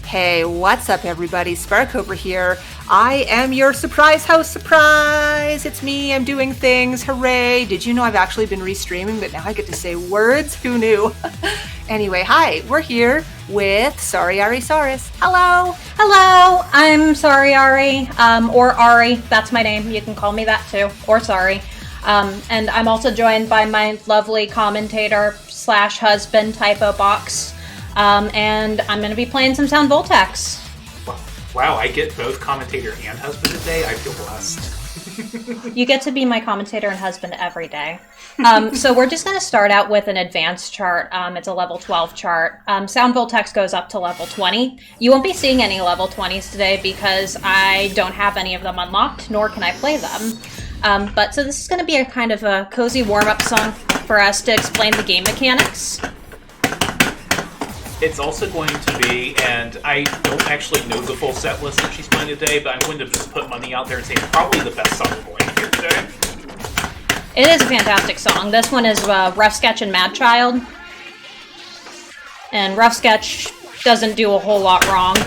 Hey, what's up everybody? Sparkover here. I am your surprise host surprise! It's me, I'm doing things, hooray! Did you know I've actually been restreaming, but now I get to say words? Who knew? Anyway, hi, we're here with SorryAri. Hello! Hello, I'm SorryAri, or Ari, that's my name, you can call me that too, or Sorry. And I'm also joined by my lovely commentator slash husband, Typo Box. And I'm going to be playing some Sound Voltex. Wow, I get both commentator and husband today. I feel blessed. You get to be my commentator and husband every day. So we're just going to start out with an advanced chart. It's a level 12 chart. Sound Voltex goes up to level 20. You won't be seeing any level 20s today because I don't have any of them unlocked, nor can I play them. But so this is going to be a kind of a cozy warm-up song for us to explain the game mechanics. It's also going to be, and I don't actually know the full set list that she's playing today, but I'm going to just put money out there and say it's probably the best song we're going to hear today. It is a fantastic song. This one is Rough Sketch and Mad Child. And Rough Sketch doesn't do a whole lot wrong.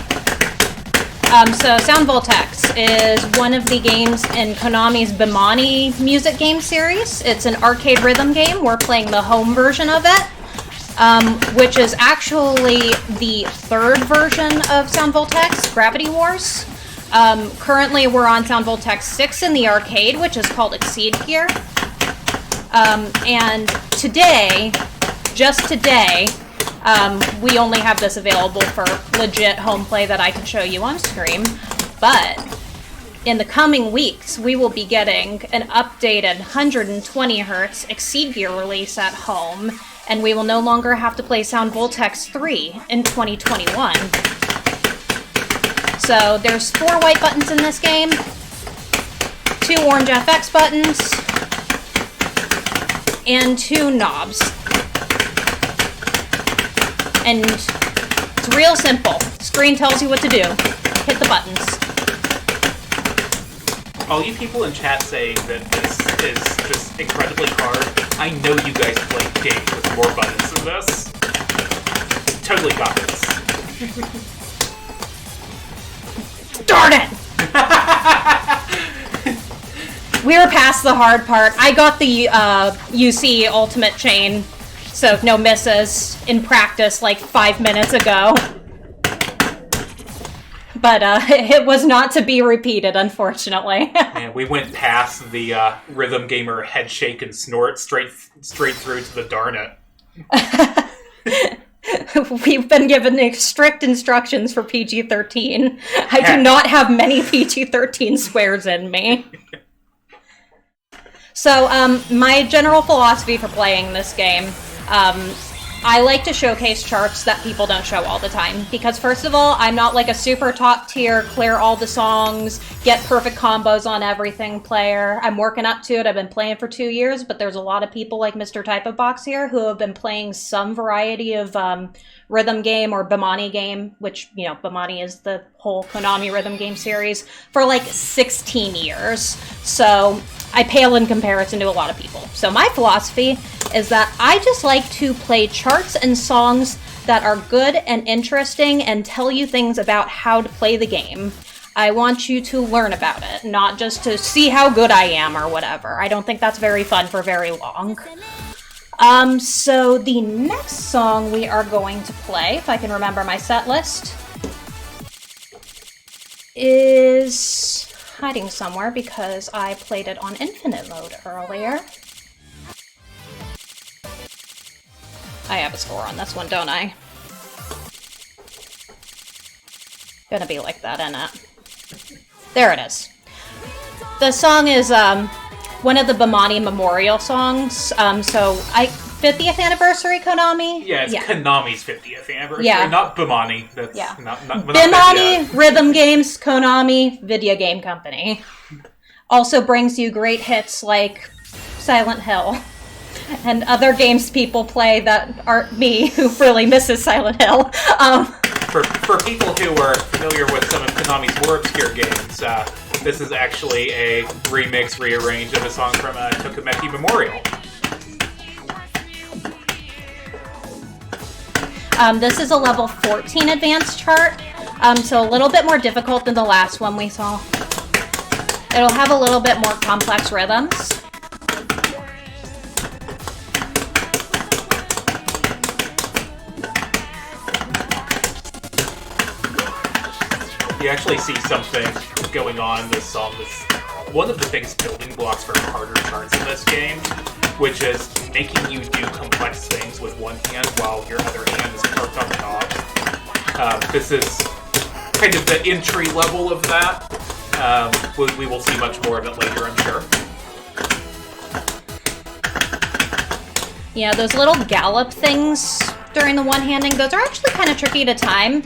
So Sound Voltex is one of the games in Konami's Bimani music game series. It's an arcade rhythm game. We're playing the home version of it. Which is actually the third version of Sound Voltex, Gravity Wars. Currently we're on Sound Voltex VI in the arcade, which is called Exceed Gear. And today, just today, we only have this available for legit home play that I can show you on screen. But in the coming weeks, we will be getting an updated 120 Hz Exceed Gear release at home. And we will no longer have to play Sound Voltex 3 in 2021. So there's 4 white buttons in this game, 2 orange FX buttons, and 2 knobs. And it's real simple. Screen tells you what to do. Hit the buttons. All you people in chat saying that this is just incredibly hard, I know you guys play games with more buttons than this. Totally got this. Darn it! We were past the hard part. I got the UC Ultimate Chain, so no misses, in practice like 5 minutes ago. But it was not to be repeated, unfortunately. And we went past the rhythm gamer head shake and snort straight through to the darn it. We've been given strict instructions for PG-13. I do not have many PG-13 swears in me. So, my general philosophy for playing this game, I like to showcase charts that people don't show all the time, because first of all, I'm not like a super top tier, clear all the songs, get perfect combos on everything player. I'm working up to it. I've been playing for 2 years, but there's a lot of people like Mr. Typo Box here who have been playing some variety of rhythm game or Bimani game, which, you know, Bimani is the whole Konami rhythm game series, for like 16 years. So I pale in comparison to a lot of people. So my philosophy is that I just like to play charts and songs that are good and interesting and tell you things about how to play the game. I want you to learn about it, not just to see how good I am or whatever. I don't think that's very fun for very long. So the next song we are going to play, if I can remember my set list, is hiding somewhere because I played it on infinite mode earlier. I have a score on this one, don't I? Gonna be like that, isn't it? There it is. The song is one of the Bimani Memorial songs. So 50th anniversary Konami? Yeah, it's Konami's 50th anniversary, not Bimani. That's not Bimani Rhythm Games, Konami Video Game Company. Also brings you great hits like Silent Hill and other games people play that aren't me, who really misses Silent Hill. For people who are familiar with some of Konami's more obscure games, this is actually a remix, rearrange of a song from Tokameki Memorial. This is a level 14 advanced chart. So a little bit more difficult than the last one we saw. It'll have a little bit more complex rhythms. You actually see something going on in this song. This one of the biggest building blocks for harder charts in this game, which is making you do complex things with one hand while your other hand is parked on the knob. This is kind of the entry level of that. We will see much more of it later, I'm sure. Yeah, those little gallop things during the one-handing, those are actually kind of tricky to time.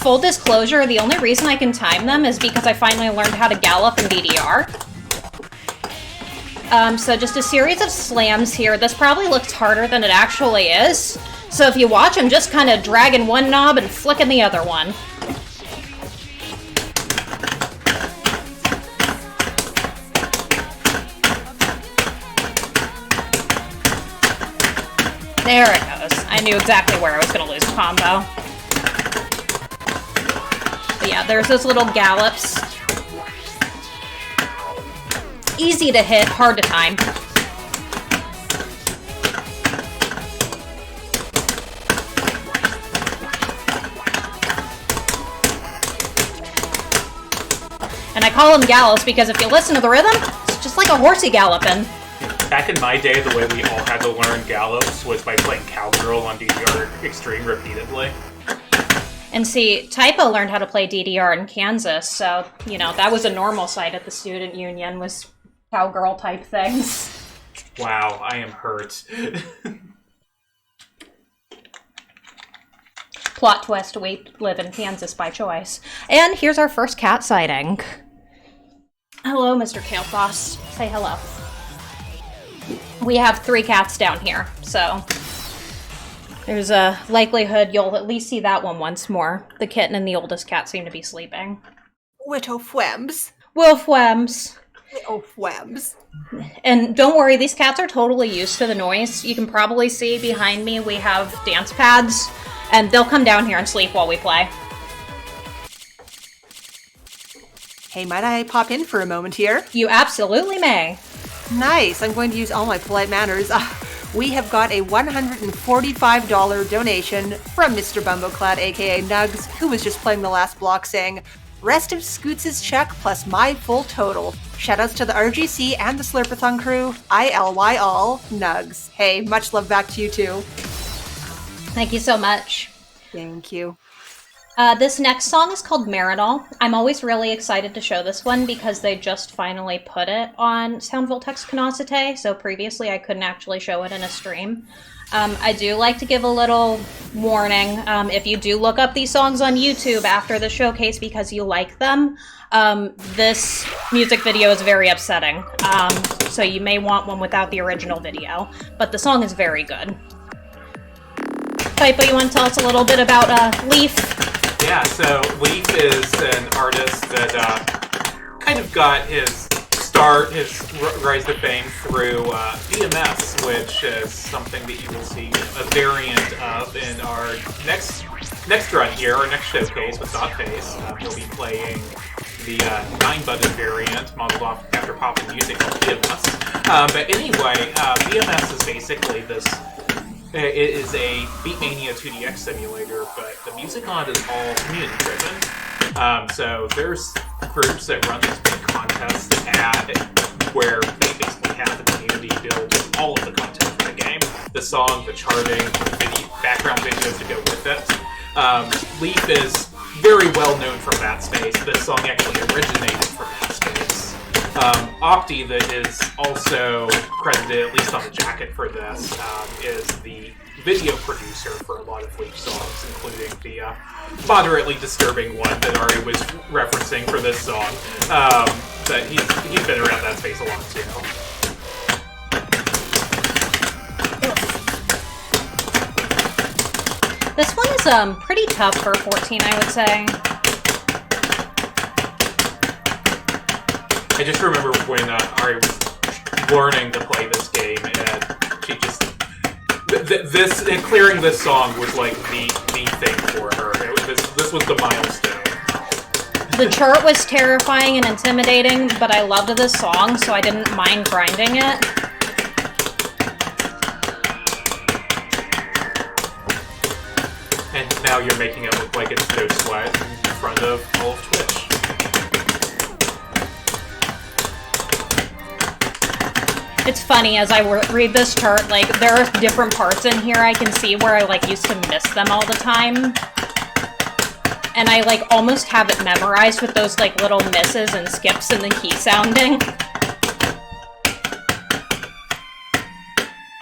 Full disclosure, the only reason I can time them is because I finally learned how to gallop in DDR. So just a series of slams here. This probably looks harder than it actually is. So if you watch, I'm just kind of dragging one knob and flicking the other one. There it goes. I knew exactly where I was going to lose a combo. But yeah, there's those little gallops. Easy to hit, hard to time. And I call them gallops because if you listen to the rhythm, it's just like a horsey galloping. Back in my day, the way we all had to learn gallops was by playing Cowgirl on DDR Extreme repeatedly. And see, Typo learned how to play DDR in Kansas, so, you know, that was a normal sight at the student union, was cowgirl type things. Wow, I am hurt. Plot twist, we live in Kansas by choice. And here's our first cat sighting. Hello, Mr. Kalefoss. Say hello. We have 3 cats down here, so there's a likelihood you'll at least see that one once more. The kitten and the oldest cat seem to be sleeping. Witto Fwems. Wolfwems. Witto Fwems. And don't worry, these cats are totally used to the noise. You can probably see behind me we have dance pads, and they'll come down here and sleep while we play. Hey, might I pop in for a moment here? You absolutely may. Nice. I'm going to use all my polite manners. We have got a $145 donation from Mr. Bumbleclad, aka Nugs, who was just playing the last block saying, "Rest of Scoots' check plus my full total. Shoutouts to the RGC and the Slurpathon crew. ILY all, Nugs." Hey, much love back to you too. Thank you so much. Thank you. This next song is called Marinol. I'm always really excited to show this one because they just finally put it on Sound Voltex Canosite, so previously I couldn't actually show it in a stream. I do like to give a little warning. If you do look up these songs on YouTube after the showcase because you like them, this music video is very upsetting, so you may want one without the original video, but the song is very good. Typo, you want to tell us a little bit about Leaf? Yeah, so Leaf is an artist that kind of got his start, his rise to fame through VMS, which is something that you will see a variant of in our next run here, our next showcase with Dot Face. He'll be playing the 9-button variant modeled off after pop and music called VMS. But anyway, VMS is basically this. It is a Beatmania 2DX simulator, but the music on it is all community-driven. So there's groups that run these big contests where they basically have the community build all of the content for the game. The song, the charting, the background videos to go with it. Leaf is very well known from that space. This song actually originated from that space. Opti, that is also credited, at least on the jacket for this, is the video producer for a lot of Leaf songs, including the moderately disturbing one that Ari was referencing for this song. But he's been around that space a lot too. This one is pretty tough for 14, I would say. I just remember when Ari was learning to play this game, and she just clearing this song was like the thing for her. This was the milestone. The chart was terrifying and intimidating, but I loved this song, so I didn't mind grinding it. And now you're making it look like it's no sweat in front of all of Twitch. It's funny, as I read this chart, like, there are different parts in here I can see where I, like, used to miss them all the time. And I, like, almost have it memorized with those, like, little misses and skips and the key sounding.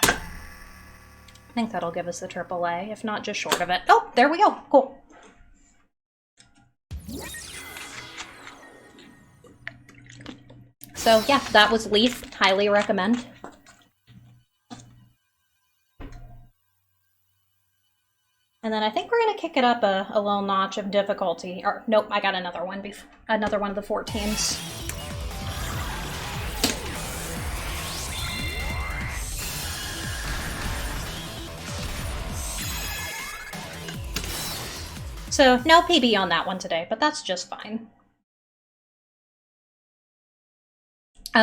I think that'll give us the AAA, if not just short of it. Oh, there we go. Cool. So, yeah, that was Leaf. Highly recommend. And then I think we're gonna kick it up a little notch of difficulty. Or, nope, I got another one another one of the 14s. So, no PB on that one today, but that's just fine.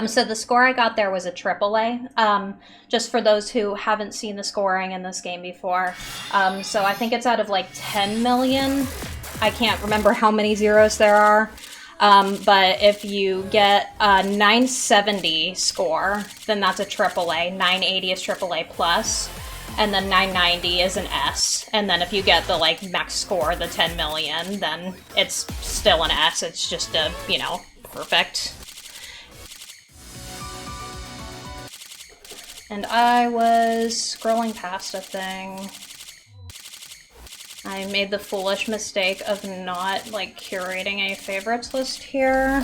So the score I got there was a AAA, just for those who haven't seen the scoring in this game before. So I think it's out of like 10 million. I can't remember how many zeros there are. But if you get a 970 score, then that's a AAA. 980 is AAA plus. And then 990 is an S. And then if you get the like max score, the 10 million, then it's still an S. It's just a, you know, perfect. And I was scrolling past a thing. I made the foolish mistake of not, like, curating a favorites list here.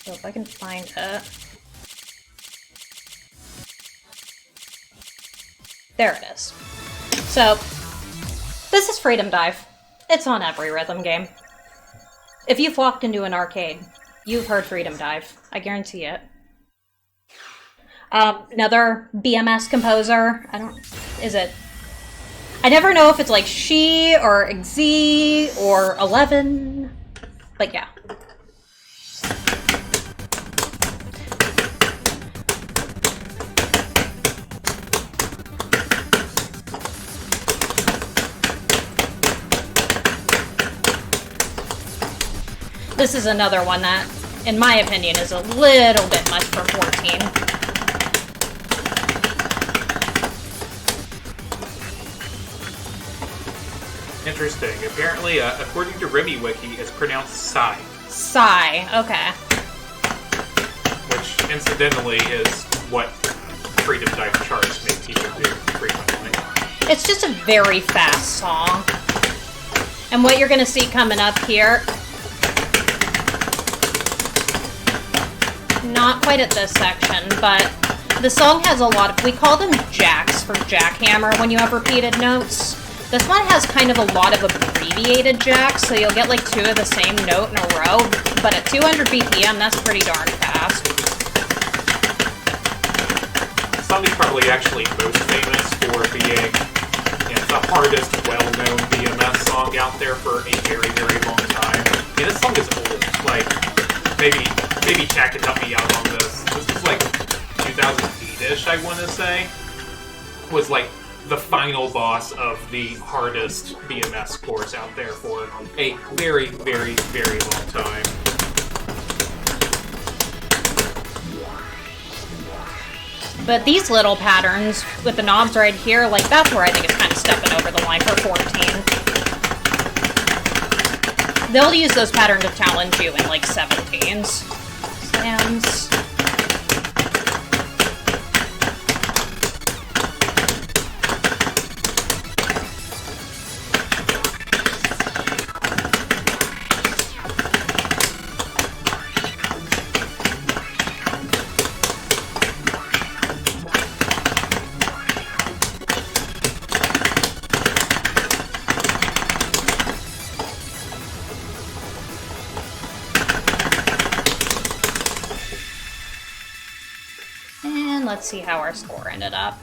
So if I can find it. There it is. So, this is Freedom Dive. It's on every rhythm game. If you've walked into an arcade, you've heard Freedom Dive. I guarantee it. Another BMS composer. Is it? I never know if it's like She or XZ or 11. But yeah. This is another one that, in my opinion, is a little bit much for 14. Interesting. Apparently, according to RemiWiki, it's pronounced Psy. Psy, okay. Which, incidentally, is what Freedom Dive charts make people do frequently. It's just a very fast song. And what you're gonna see coming up here... Not quite at this section, but the song has a lot of... We call them jacks for jackhammer when you have repeated notes. This one has kind of a lot of abbreviated jacks, so you'll get like two of the same note in a row, but at 200 BPM, that's pretty darn fast. The song is probably actually most famous for being, you know, the hardest well-known BMS song out there for a very, very long time. I mean, this song is old. Like, maybe Chad can help me out on this. This is like 2008-ish, I want to say. Was like the final boss of the hardest BMS course out there for a very, very, very long time. But these little patterns with the knobs right here, like that's where I think it's kind of stepping over the line for 14. They'll use those patterns to challenge you in like 17s. Slams. Let's see how our score ended up.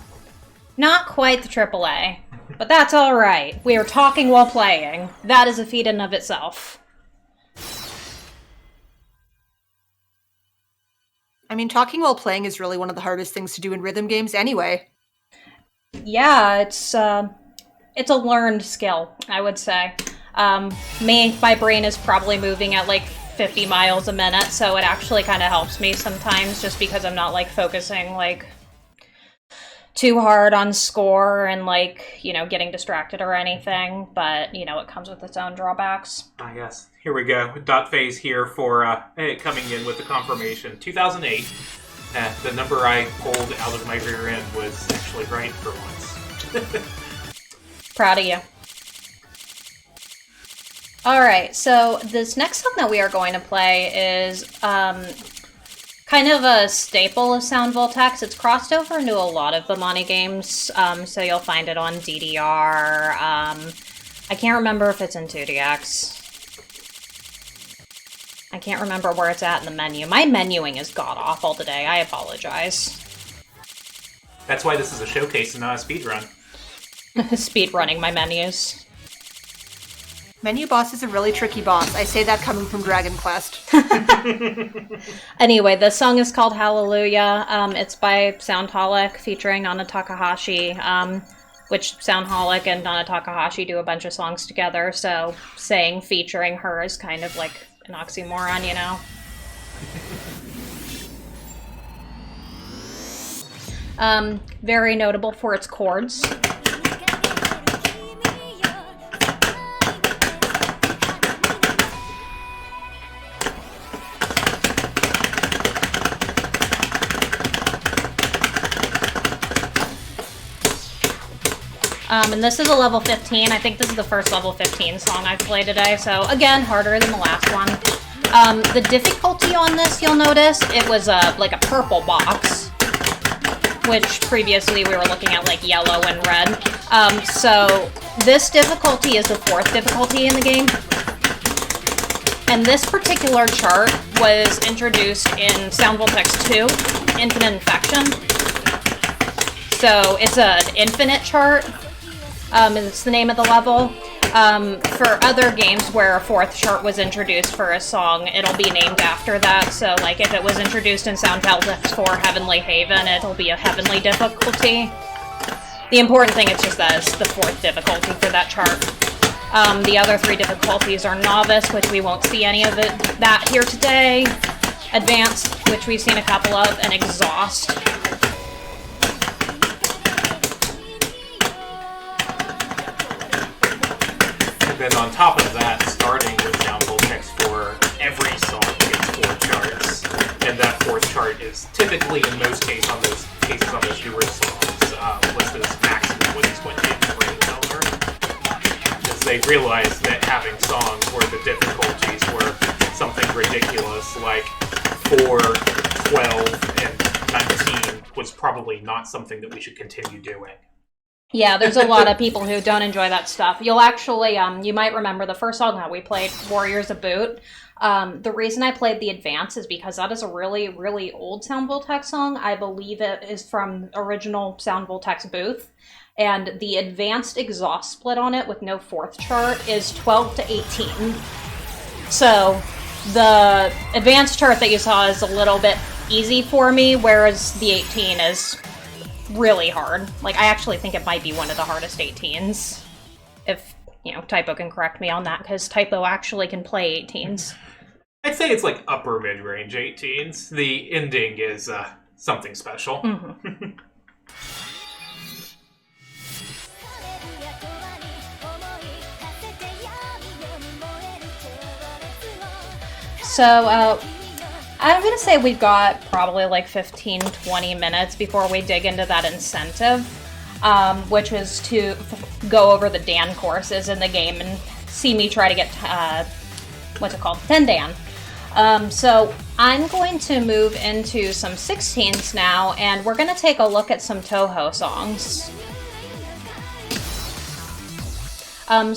Not quite the AAA, but that's alright. We are talking while playing. That is a feat in of itself. I mean, talking while playing is really one of the hardest things to do in rhythm games anyway. Yeah, it's a learned skill, I would say. My brain is probably moving at like 50 miles a minute, so it actually kind of helps me sometimes just because I'm not like focusing like too hard on score and like, you know, getting distracted or anything, but you know, it comes with its own drawbacks. Ah, yes. Here we go. Dot phase here for coming in with the confirmation. 2008. The number I pulled out of my rear end was actually right for once. Proud of you. Alright, so this next song that we are going to play is kind of a staple of Sound Voltex. It's crossed over into a lot of the Monty games, so you'll find it on DDR. I can't remember if it's in 2DX. I can't remember where it's at in the menu. My menuing is god-awful today. I apologize. That's why this is a showcase and not a speedrun. Speedrunning my menus. Menu boss is a really tricky boss. I say that coming from Dragon Quest. Anyway, the song is called Hallelujah. It's by Soundholic featuring Nana Takahashi, which Soundholic and Nana Takahashi do a bunch of songs together, so saying featuring her is kind of like an oxymoron, you know? Very notable for its chords. And this is a level 15. I think this is the first level 15 song I've played today, so again, harder than the last one. The difficulty on this, you'll notice, it was like a purple box, which previously we were looking at like yellow and red. So this difficulty is the 4th difficulty in the game. And this particular chart was introduced in Sound Voltex 2, Infinite Infection. So it's an infinite chart. It's the name of the level. For other games where a 4th chart was introduced for a song, it'll be named after that. So, like, if it was introduced in Sound Voltex 4 Heavenly Haven, it'll be a heavenly difficulty. The important thing is just that it's the 4th difficulty for that chart. The other 3 difficulties are Novice, which we won't see any of that here today, Advanced, which we've seen a couple of, and Exhaust. And then on top of that, starting with Sound Voltex 4, every song gets 4 charts. And that 4th chart is typically, in most cases on those newer songs, listed as maximum, which is what didn't bring Miller. Because they realized that having songs where the difficulties were something ridiculous, like 4, 12, and 19, was probably not something that we should continue doing. Yeah, there's a lot of people who don't enjoy that stuff. You'll actually, you might remember the first song that we played, Warriors of Boot. The reason I played the Advance is because that is a really, really old Sound Voltex song. I believe it is from original Sound Voltex Booth. And the Advanced Exhaust split on it with no 4th chart is 12 to 18. So the Advanced chart that you saw is a little bit easy for me, whereas the 18 is really hard. Like, I actually think it might be one of the hardest 18s. If, you know, Typo can correct me on that, because Typo actually can play 18s. I'd say it's like upper mid-range 18s. The ending is something special. Mm-hmm. So, I'm going to say we've got probably like 15-20 minutes before we dig into that incentive, which was to go over the Dan courses in the game and see me try to get, 10 Dan. So I'm going to move into some 16s now, and we're going to take a look at some Toho songs.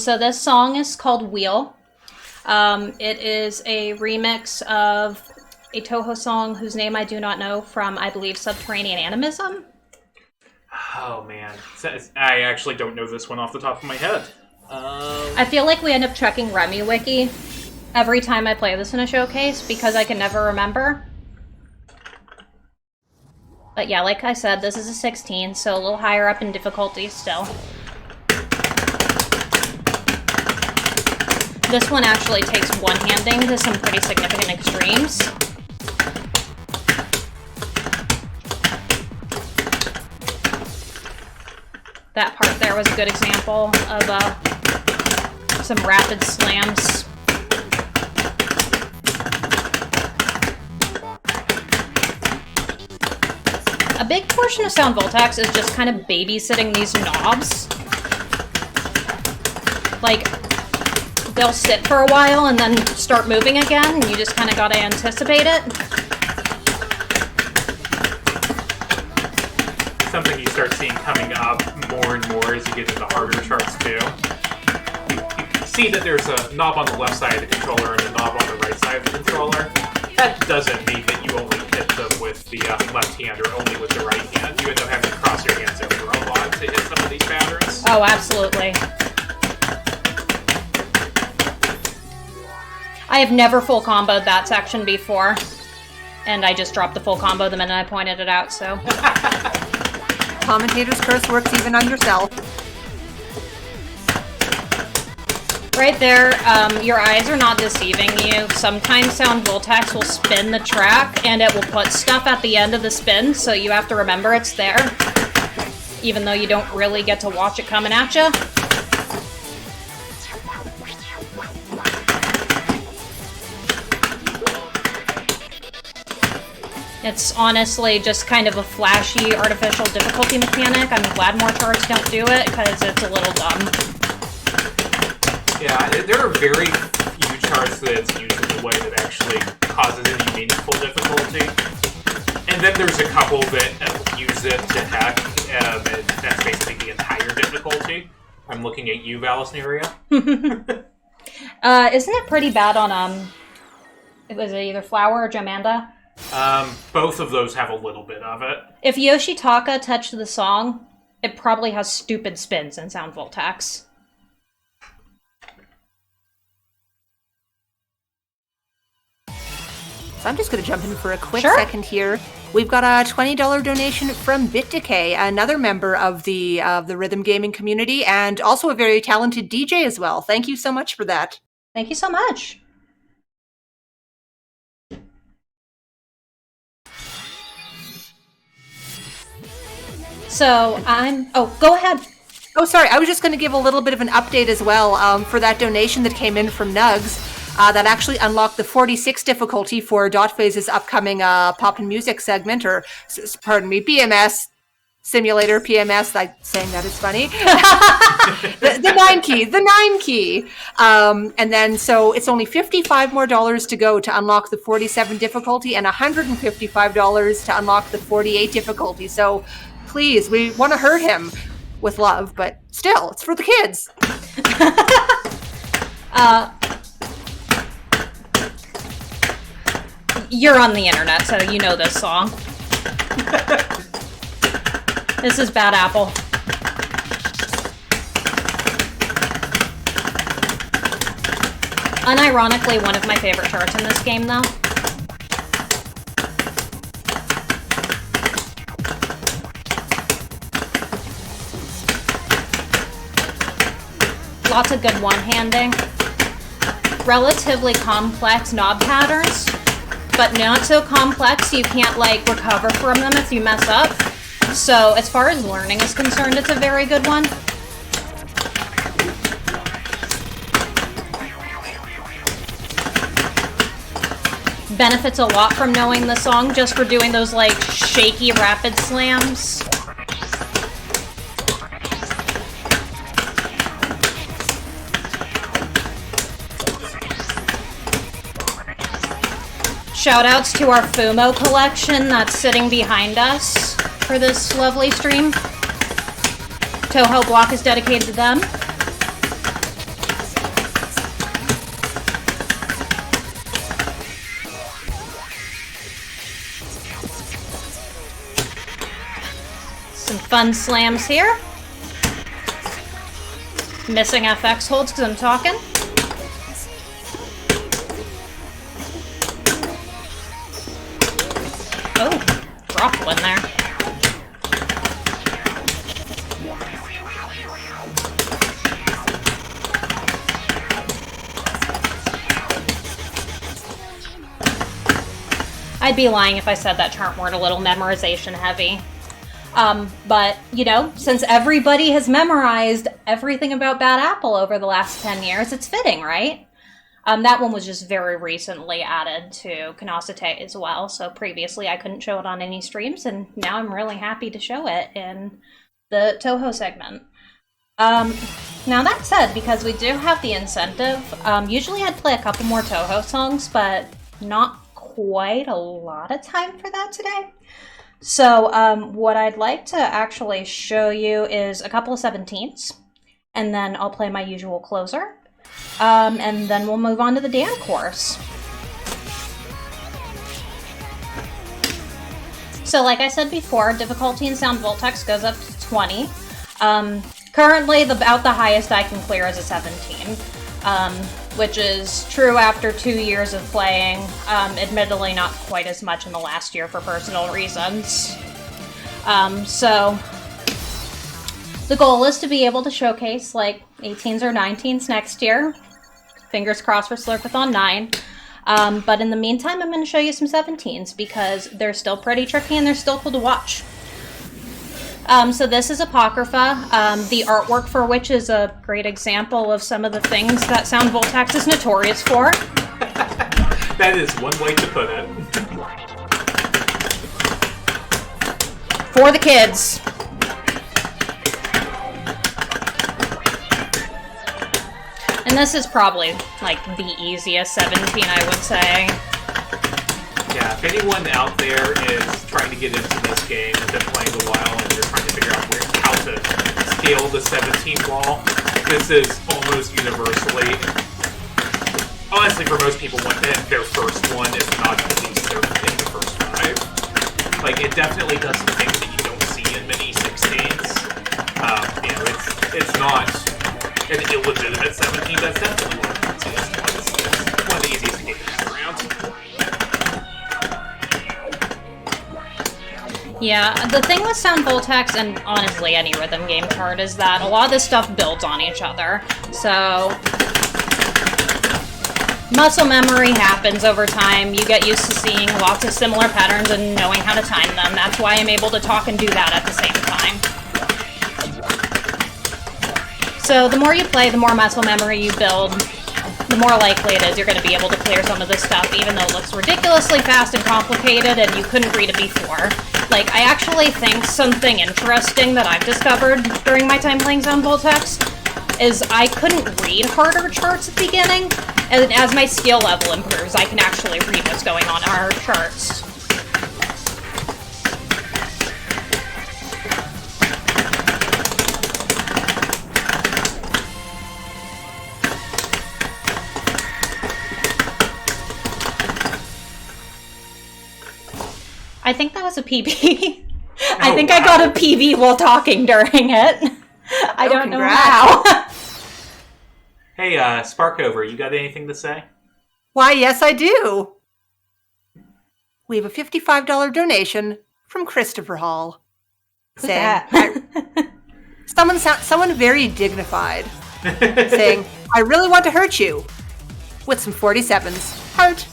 So this song is called Wheel. It is a remix of a Toho song whose name I do not know from, I believe, Subterranean Animism. Oh, man. I actually don't know this one off the top of my head. I feel like we end up checking Remy Wiki every time I play this in a showcase because I can never remember. But yeah, like I said, this is a 16, so a little higher up in difficulty still. This one actually takes one-handing to some pretty significant extremes. That part there was a good example of some rapid slams. A big portion of Sound Voltex is just kind of babysitting these knobs. Like, they'll sit for a while and then start moving again, and you just kind of gotta anticipate it. Something you start seeing coming up more and more as you get into harder charts too. You see that there's a knob on the left side of the controller and a knob on the right side of the controller. That doesn't mean that you only hit them with the left hand or only with the right hand. You end up having to cross your hands over a lot to hit some of these patterns. Oh, absolutely. I have never full comboed that section before, and I just dropped the full combo the minute I pointed it out, so... Commentator's curse works even on yourself. Right there, your eyes are not deceiving you. Sometimes Sound Voltex will spin the track, and it will put stuff at the end of the spin, so you have to remember it's there, even though you don't really get to watch it coming at you. It's honestly just kind of a flashy, artificial difficulty mechanic. I'm glad more charts don't do it, because it's a little dumb. Yeah, there are very few charts that it's used in a way that actually causes any meaningful difficulty. And then there's a couple that use it to heck, and that's basically the entire difficulty. I'm looking at you, Valisneria. Isn't it pretty bad on, was it either Flower or Jamanda? Both of those have a little bit of it. If Yoshitaka touched the song, it probably has stupid spins in Sound Voltex. So I'm just going to jump in for a quick Sure. second here. We've got a $20 donation from BitDecay, another member of the rhythm gaming community, and also a very talented DJ as well. Thank you so much for that. Thank you so much. So oh, go ahead. Oh, sorry. I was just going to give a little bit of an update as well for that donation that came in from Nugs. That actually unlocked the 46 difficulty for Dotphase's upcoming pop and music segment, or pardon me, BMS simulator, PMS. Like saying that is funny. the 9 key. And then so it's only $55 more to go to unlock the 47 difficulty, and $155 to unlock the 48 difficulty. So please, we want to hurt him with love, but still, it's for the kids. You're on the internet, so you know this song. This is Bad Apple. Unironically, one of my favorite charts in this game, though. Lots of good one-handing. Relatively complex knob patterns, but not so complex you can't, like, recover from them if you mess up. So, as far as learning is concerned, it's a very good one. Benefits a lot from knowing the song just for doing those, like, shaky rapid slams. Shoutouts to our Fumo collection that's sitting behind us for this lovely stream. Toho Block is dedicated to them. Some fun slams here. Missing FX holds because I'm talking. Oh, dropped one there. I'd be lying if I said that chart weren't a little memorization heavy. But, you know, since everybody has memorized everything about Bad Apple over the last 10 years, it's fitting, right? That one was just very recently added to Kanosite as well, so previously I couldn't show it on any streams, and now I'm really happy to show it in the Toho segment. Now that said, because we do have the incentive, usually I'd play a couple more Toho songs, but not quite a lot of time for that today. So what I'd like to actually show you is a couple of 17ths, and then I'll play my usual closer, and then we'll move on to the Dan course. So like I said before, difficulty in Sound Voltex goes up to 20. Currently, about the highest I can clear is a 17. Which is true after 2 years of playing, admittedly not quite as much in the last year for personal reasons. So the goal is to be able to showcase like 18s or 19s next year. Fingers crossed for Slurpathon 9. But in the meantime, I'm going to show you some 17s because they're still pretty tricky and they're still cool to watch. So this is Apocrypha, the artwork for which is a great example of some of the things that Sound Voltex is notorious for. That is one way to put it. For the kids. And this is probably, like, the easiest 17, I would say. Yeah, if anyone out there is trying to get into this game and been playing a while and you're trying to figure out how to scale the 17 wall, this is almost universally, honestly for most people, their first one, if not at least their first 5. Like, it definitely does some things that you don't see in many 16s. You know, it's not an illegitimate 17, that's definitely one of the easiest ones. It's one of the easiest to get around. Yeah, the thing with Sound Voltex, and honestly any rhythm game chart, is that a lot of this stuff builds on each other. So muscle memory happens over time. You get used to seeing lots of similar patterns and knowing how to time them. That's why I'm able to talk and do that at the same time. So the more you play, the more muscle memory you build, the more likely it is you're going to be able to clear some of this stuff, even though it looks ridiculously fast and complicated and you couldn't read it before. Like, I actually think something interesting that I've discovered during my time playing Sound Voltex is I couldn't read harder charts at the beginning, and as my skill level improves, I can actually read what's going on in our charts. I think that was a PB. I think wow. I got a PB while talking during it. I don't know how. Hey, Sparkover, you got anything to say? Why, yes, I do. We have a $55 donation from Christopher Hall. Saying, someone very dignified, saying, I really want to hurt you with some 47s. Heart.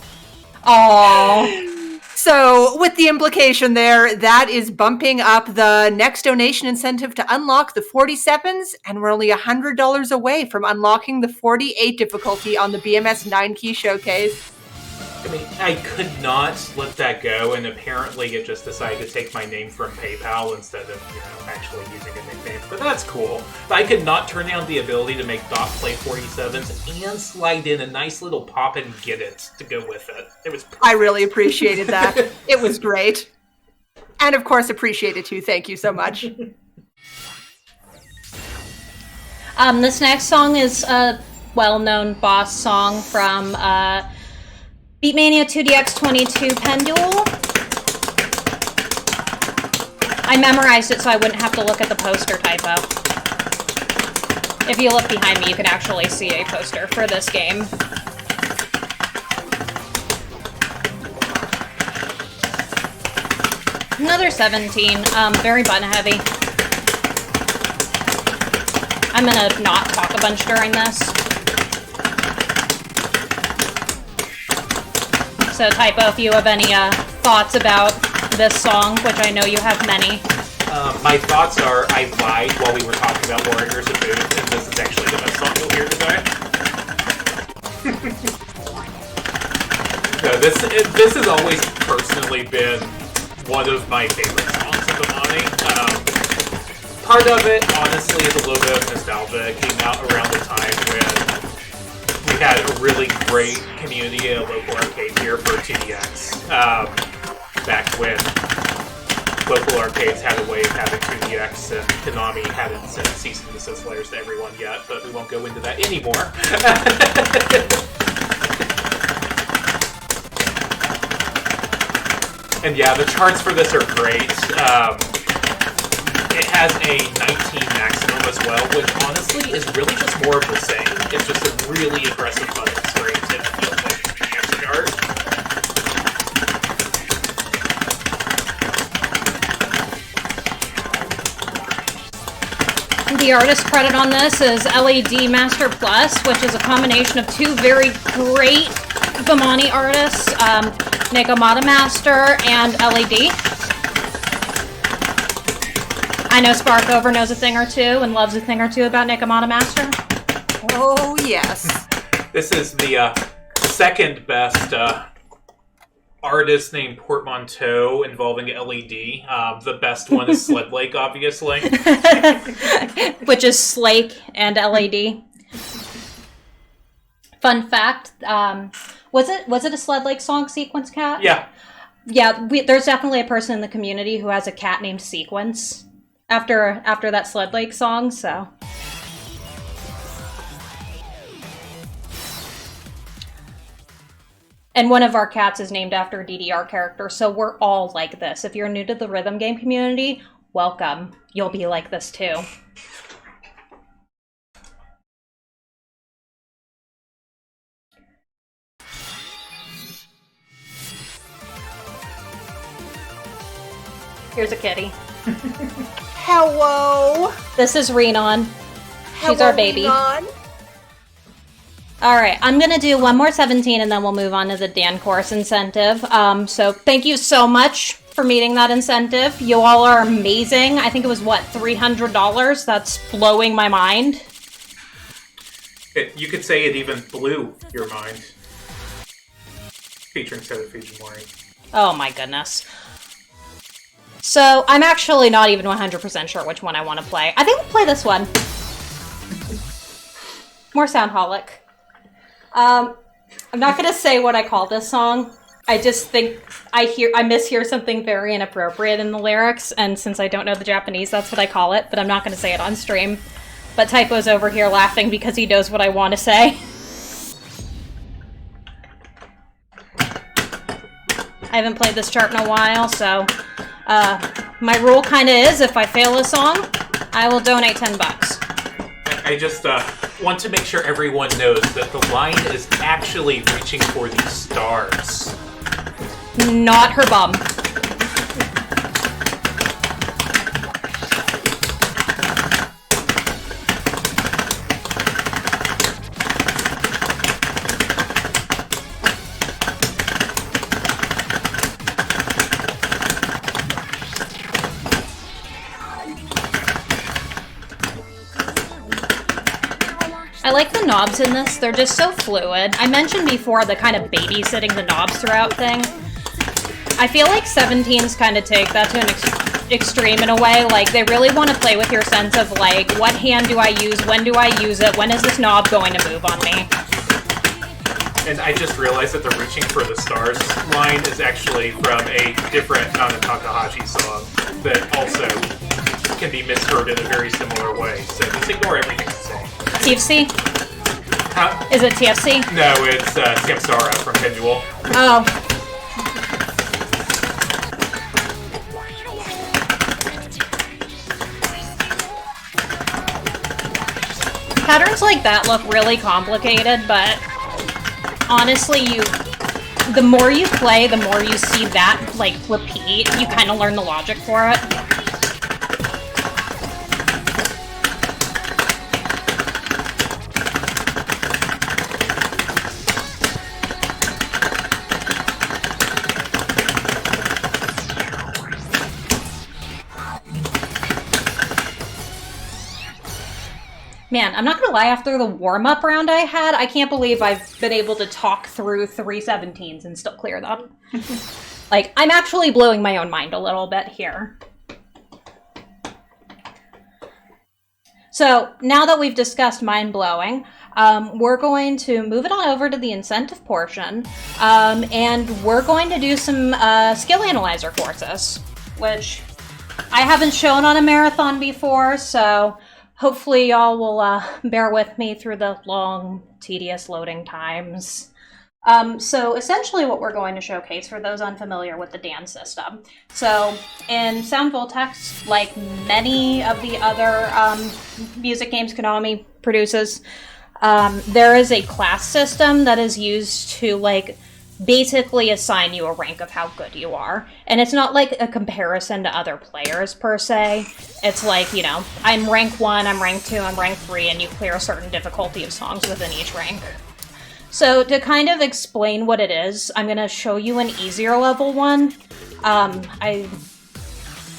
Aww. So, with the implication there, that is bumping up the next donation incentive to unlock the 47s, and we're only $100 away from unlocking the 48 difficulty on the BMS 9-key showcase. I mean, I could not let that go, and apparently it just decided to take my name from PayPal instead of, actually using a nickname. But that's cool. But I could not turn down the ability to make Doc play 47s and slide in a nice little pop and get it to go with it. It was perfect. I really appreciated that. It was great. And of course, appreciate it too. Thank you so much. This next song is a well-known boss song from Beatmania 2DX22 Pendule. I memorized it so I wouldn't have to look at the poster typo. If you look behind me, you can actually see a poster for this game. Another 17, very button heavy. I'm gonna not talk a bunch during this. So typo, if you have any thoughts about this song, which I know you have many. My thoughts are, I lied while we were talking about Warriors of Boom, and this is actually the best song you'll hear today. No, this has always personally been one of my favorite songs of Konmai. Part of it, honestly, is a little bit of nostalgia. It came out around the time when we had a really great community at a local arcade here for 2DX. Back when local arcades had a way of having 2DX, and Konami hadn't sent cease and desist letters to everyone yet, but we won't go into that anymore. And yeah, the charts for this are great. It has a 19 maximum as well, which honestly is really just more of the same. It's just a really aggressive button straight to feel like a 2DX chart. The artist credit on this is LED Master Plus, which is a combination of two very great Vamani artists, Nekomata Master and LED. I know Sparkover knows a thing or two and loves a thing or two about Nekomata Master. Oh, yes. This is the second best artist named Portmanteau involving LED. The best one is Sled Lake, obviously. Which is Slake and LED. Fun fact, was it a Sled Lake song, Sequence Cat? Yeah. Yeah, there's definitely a person in the community who has a cat named Sequence after that Sled Lake song, so. And one of our cats is named after a DDR character, so we're all like this. If you're new to the rhythm game community, welcome. You'll be like this too. Here's a kitty. Hello. This is Renan. She's our baby. Renan. Alright, I'm gonna do one more 17 and then we'll move on to the Dan Course incentive. So thank you so much for meeting that incentive. You all are amazing. I think it was, what, $300? That's blowing my mind. You could say it even blew your mind. Featuring Soda Fujimori. Oh my goodness. So, I'm actually not even 100% sure which one I want to play. I think we'll play this one. More Soundholic. I'm not gonna say what I call this song. I just think I mishear something very inappropriate in the lyrics, and since I don't know the Japanese, that's what I call it, but I'm not gonna say it on stream. But Typo's over here laughing because he knows what I want to say. I haven't played this chart in a while, so my rule kind of is if I fail a song, I will donate $10. I just want to make sure everyone knows that the line is actually reaching for the stars. Not her bum. I like the knobs in this. They're just so fluid. I mentioned before the kind of babysitting the knobs throughout thing. I feel like 17s kind of take that to an extreme in a way. Like, they really want to play with your sense of, like, what hand do I use? When do I use it? When is this knob going to move on me? And I just realized that the Reaching for the Stars line is actually from a different Nana Takahashi song that also can be misheard in a very similar way. So just ignore everything I'm saying. TFC? Huh? Is it TFC? No, it's Samsara from Pendulum. Oh. patterns like that look really complicated, but honestly, the more you play, the more you see that, like, repeat, you kind of learn the logic for it. Man, I'm not gonna lie, after the warm-up round I had, I can't believe I've been able to talk through 317s and still clear them. Like, I'm actually blowing my own mind a little bit here. So, now that we've discussed mind-blowing, we're going to move it on over to the incentive portion, and we're going to do some skill analyzer courses, which I haven't shown on a marathon before, so hopefully y'all will bear with me through the long, tedious loading times. So essentially what we're going to showcase for those unfamiliar with the dance system. So in Sound Voltex, like many of the other music games Konami produces, there is a class system that is used to like basically assign you a rank of how good you are. And it's not like a comparison to other players per se. It's like, you know, I'm rank 1, I'm rank 2, I'm rank 3, and you clear a certain difficulty of songs within each rank. So to kind of explain what it is, I'm going to show you an easier level one. And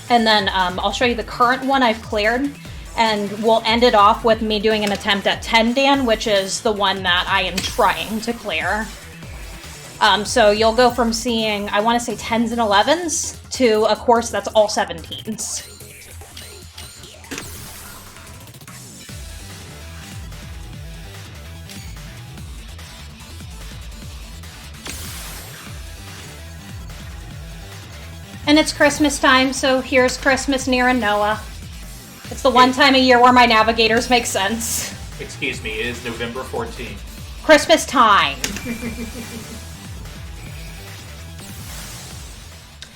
then I'll show you the current one I've cleared. And we'll end it off with me doing an attempt at 10 Dan, which is the one that I am trying to clear. So you'll go from seeing, I want to say 10s and 11s, to a course that's all 17s. And it's Christmas time, so here's Christmas near and Noah. It's the one time a year where my navigators make sense. Excuse me, it is November 14th. Christmas time.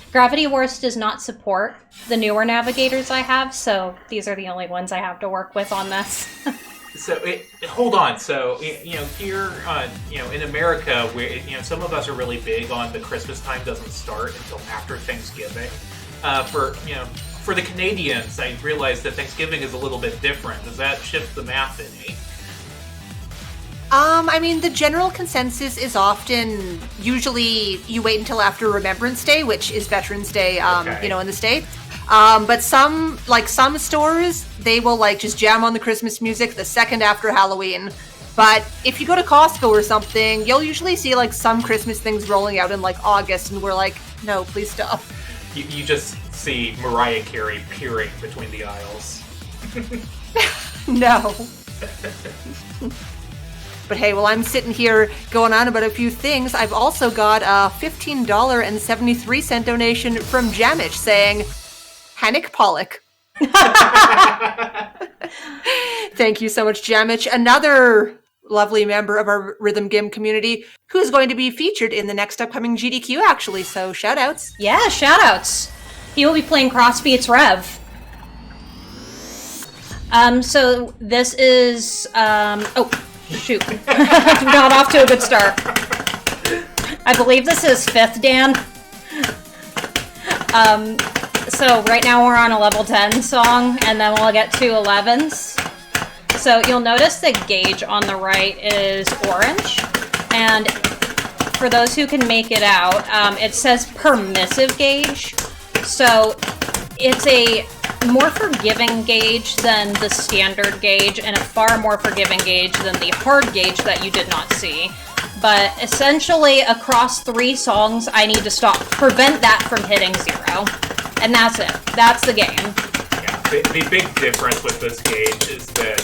Gravity Wars does not support the newer navigators I have, so these are the only ones I have to work with on this. So, hold on. So, you know, here, you know, in America, where, you know, some of us are really big on the Christmas time doesn't start until after Thanksgiving. For the Canadians, I realize that Thanksgiving is a little bit different. Does that shift the math any? I mean, the general consensus is often, usually you wait until after Remembrance Day, which is Veterans Day, Okay. you know, in the States. But some stores, they will, like, just jam on the Christmas music the second after Halloween. But if you go to Costco or something, you'll usually see, like, some Christmas things rolling out in, like, August, and we're like, no, please stop. You just see Mariah Carey peering between the aisles. No. But hey, while I'm sitting here going on about a few things, I've also got a $15.73 donation from Jamich saying, Hannick Pollock. Thank you so much, Jamich. Another lovely member of our Rhythm Game community who's going to be featured in the next upcoming GDQ, actually. So shout outs. Yeah, shout outs. He will be playing Crossbeats Rev. So this is, oh, shoot. Got off to a good start. I believe this is 5th Dan. So right now we're on a level 10 song, and then we'll get to 11s. So you'll notice the gauge on the right is orange, and for those who can make it out, it says permissive gauge. So it's a more forgiving gauge than the standard gauge, and a far more forgiving gauge than the hard gauge that you did not see. But essentially, across 3 songs, I need to prevent that from hitting 0. And that's it. That's the game. Yeah, the big difference with this gauge is that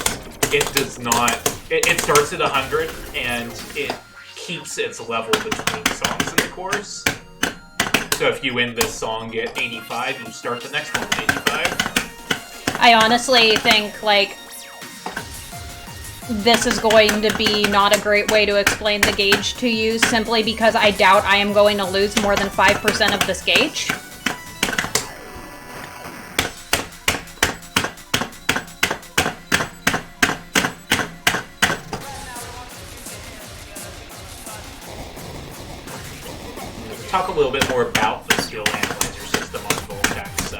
it does not... It starts at 100, and it keeps its level between songs in the course. So if you end this song at 85, you start the next one at 85. I honestly think, like, this is going to be not a great way to explain the gauge to you, simply because I doubt I am going to lose more than 5% of this gauge. talk a little bit more about the skill analyzer system on Voltex.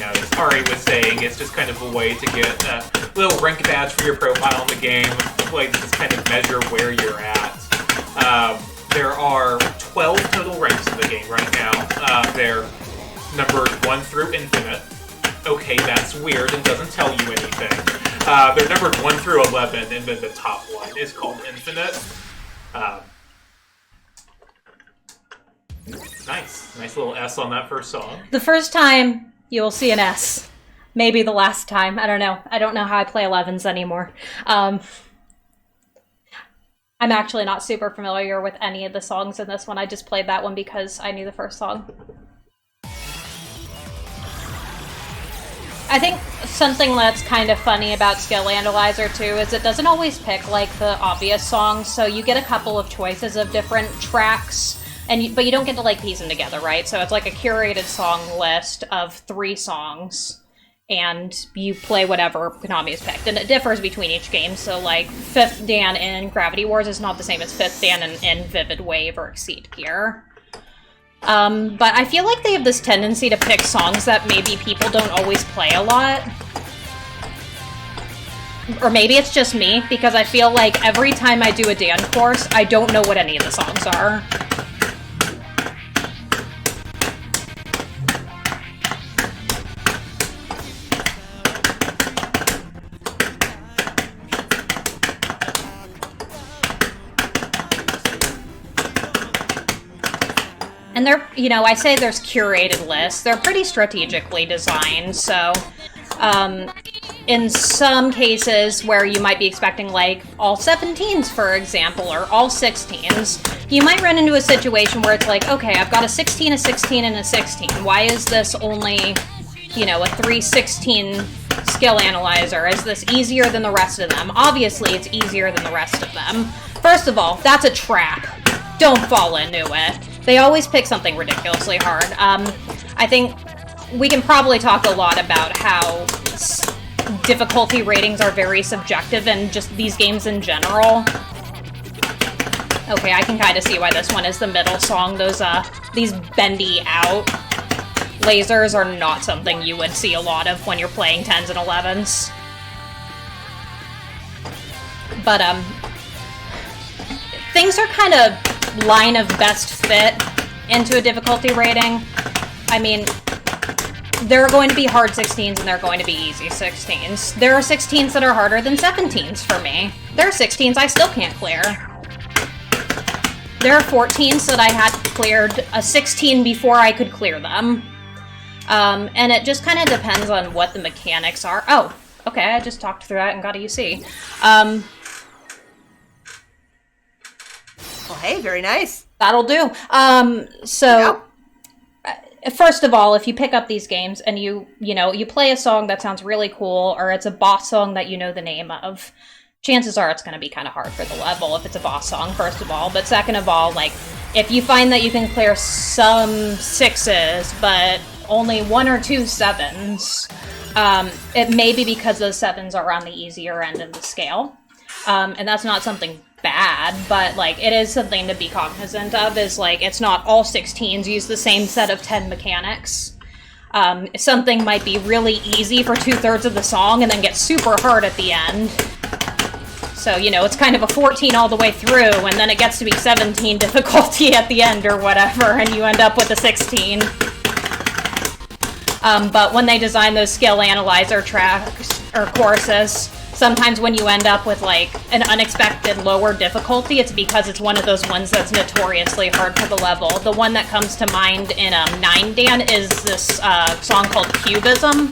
As Ari was saying, it's just kind of a way to get a little rank badge for your profile in the game, a way to just kind of measure where you're at. There are 12 total ranks in the game right now. They're numbered 1 through infinite. Okay, that's weird and doesn't tell you anything. They're numbered 1 through 11, and then the top one is called infinite. Nice little S on that first song. The first time you will see an S. Maybe the last time. I don't know. I don't know how I play 11s anymore. I'm actually not super familiar with any of the songs in this one. I just played that one because I knew the first song. I think something that's kind of funny about Skill Analyzer too is it doesn't always pick like the obvious songs, so you get a couple of choices of different tracks, but you don't get to like piece them together, right? So it's like a curated song list of 3 songs, and you play whatever Konami has picked, and it differs between each game. So like 5th Dan in Gravity Wars is not the same as 5th Dan in Vivid Wave or Exceed Gear. But I feel like they have this tendency to pick songs that maybe people don't always play a lot. Or maybe it's just me, because I feel like every time I do a Dan course, I don't know what any of the songs are. And they're, I say there's curated lists. They're pretty strategically designed, so in some cases where you might be expecting, like, all 17s, for example, or all 16s, you might run into a situation where it's like, okay, I've got a 16, a 16, and a 16. Why is this only, a 316 skill analyzer? Is this easier than the rest of them? Obviously, it's easier than the rest of them. First of all, that's a trap. Don't fall into it. They always pick something ridiculously hard. I think we can probably talk a lot about how difficulty ratings are very subjective in just these games in general. Okay, I can kind of see why this one is the middle song. These bendy out lasers are not something you would see a lot of when you're playing 10s and 11s. But, things are kind of line of best fit into a difficulty rating. I mean, there are going to be hard 16s and there are going to be easy 16s. There are 16s that are harder than 17s for me. There are 16s I still can't clear. There are 14s that I had cleared a 16 before I could clear them. And it just kind of depends on what the mechanics are. Oh, okay, I just talked through that and got a UC. Well, hey, very nice. That'll do. First of all, if you pick up these games and you play a song that sounds really cool, or it's a boss song that you know the name of, chances are it's going to be kind of hard for the level if it's a boss song, first of all. But second of all, like, if you find that you can clear some 6s, but only 1 or 2 7s, it may be because those 7s are on the easier end of the scale. And that's not something bad, but, like, it is something to be cognizant of, is, like, it's not all 16s use the same set of 10 mechanics. Something might be really easy for 2/3 of the song and then get super hard at the end. So, it's kind of a 14 all the way through, and then it gets to be 17 difficulty at the end or whatever, and you end up with a 16. But when they design those skill analyzer tracks or courses, sometimes when you end up with, like, an unexpected lower difficulty, it's because it's one of those ones that's notoriously hard for the level. The one that comes to mind in 9 Dan is this song called Cubism,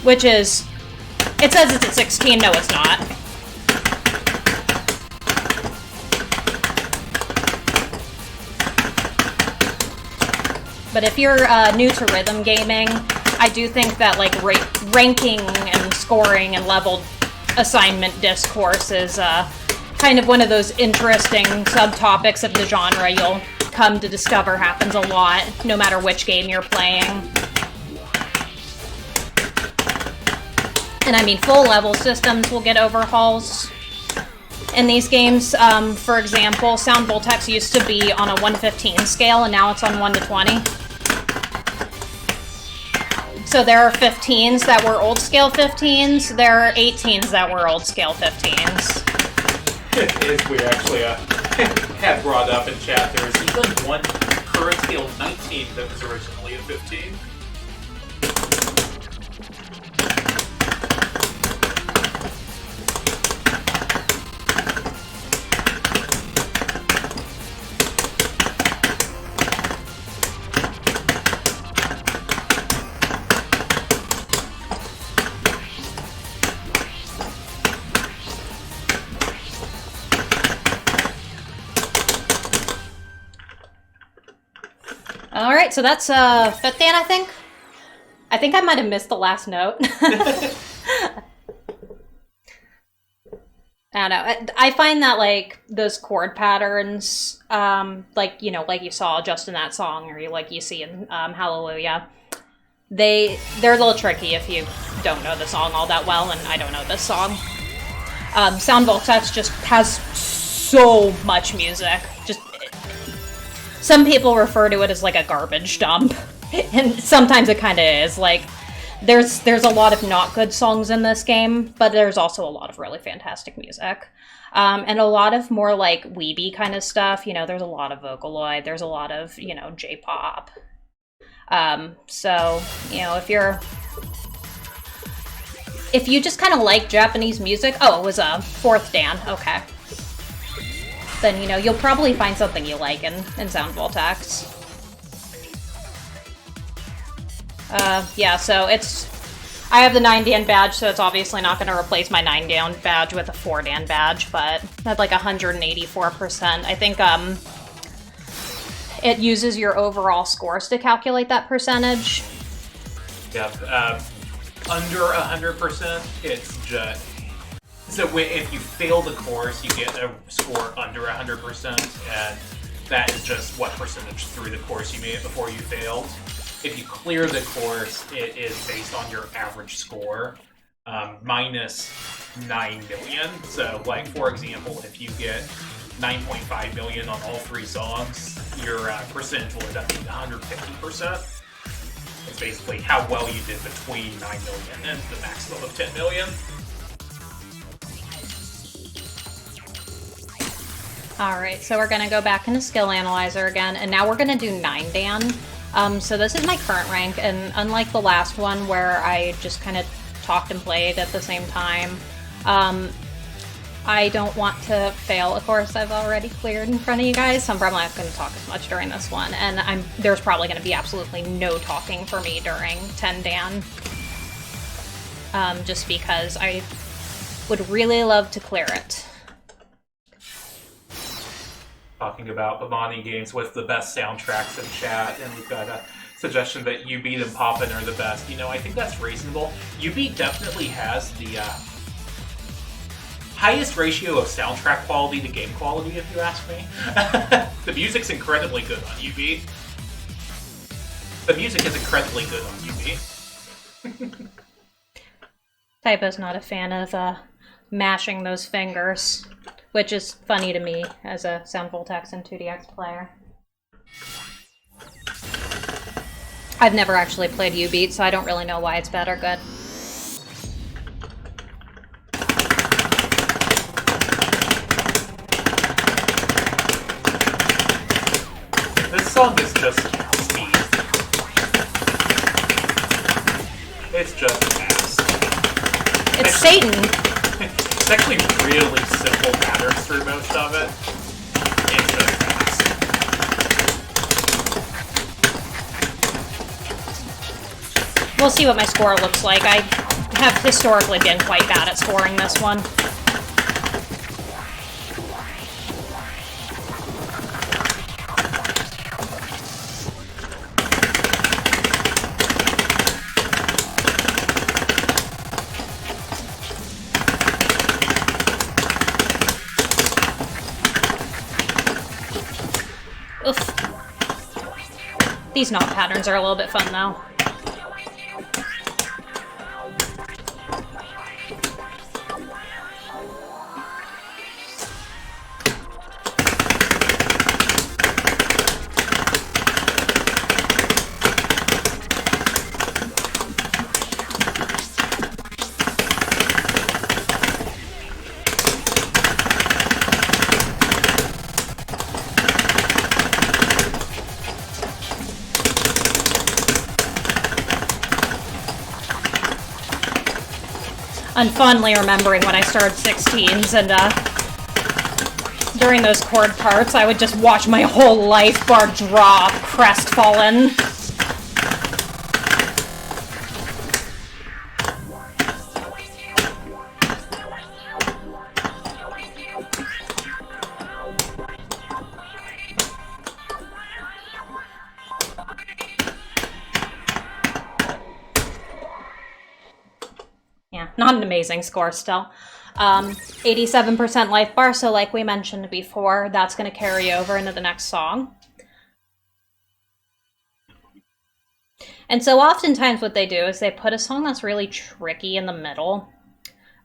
which is, it says it's a 16, no it's not. But if you're new to rhythm gaming, I do think that, like, ranking and scoring and level assignment discourse is kind of one of those interesting subtopics of the genre you'll come to discover happens a lot, no matter which game you're playing. And I mean, full level systems will get overhauls. in these games. For example, Sound Voltex used to be on a 1/15 scale, and now it's on 1/20. So there are 15s that were old scale 15s, there are 18s that were old scale 15s. As we actually had brought up in chat, there was even one current scale 19 that was originally a 15. Alright, so that's 5th Dan, I think? I think I might have missed the last note. I don't know. I find that, like, those chord patterns, like, you know, like you saw just in that song, or like you see in Hallelujah, they're a little tricky if you don't know the song all that well, and I don't know this song. Sound Voltex just has so much music. Some people refer to it as like a garbage dump, and sometimes it kind of is. Like, there's a lot of not good songs in this game, but there's also a lot of really fantastic music. And a lot of more like weeby kind of stuff. You know, there's a lot of Vocaloid, there's a lot of, you know, J-pop. So, you know, if you just kind of like Japanese music, oh, it was a 4th Dan, okay. Then, you know, you'll probably find something you like in Sound Voltex. Yeah, so I have the 9 Dan badge, so it's obviously not going to replace my 9 Dan badge with a 4 Dan badge, but that's like 184%. I think, it uses your overall scores to calculate that percentage. Yep, under 100%, it's just... So if you fail the course, you get a score under 100%, and that is just what percentage through the course you made it before you failed. If you clear the course, it is based on your average score, minus 9 million. So, like, for example, if you get 9.5 million on all 3 songs, your percentage will end up being 150%. It's basically how well you did between 9 million and the maximum of 10 million. Alright, so we're going to go back into Skill Analyzer again, and now we're going to do 9 Dan. So this is my current rank, and unlike the last one where I just kind of talked and played at the same time, I don't want to fail a course I've already cleared in front of you guys, so I'm probably not going to talk as much during this one, and there's probably going to be absolutely no talking for me during 10 Dan, just because I would really love to clear it. Talking about Bamani games with the best soundtracks in chat, and we've got a suggestion that U-Beat and Poppin are the best. You know, I think that's reasonable. U-Beat definitely has the highest ratio of soundtrack quality to game quality, if you ask me. The music's incredibly good on U-Beat. The music is incredibly good on U-Beat. Typo's not a fan of mashing those fingers, which is funny to me as a Sound Voltex and 2DX player. I've never actually played U-Beat, so I don't really know why it's bad or good. This song is just speed. It's just fast. It's Satan! It's actually really simple patterns through most of it. It's just fast. We'll see what my score looks like. I have historically been quite bad at scoring this one. Oof. These knot patterns are a little bit fun, though. fondly remembering when I started 16s, and during those chord parts, I would just watch my whole life bar drop, crestfallen. Yeah, not an amazing score still. 87% life bar, so like we mentioned before, that's going to carry over into the next song. And so oftentimes what they do is they put a song that's really tricky in the middle,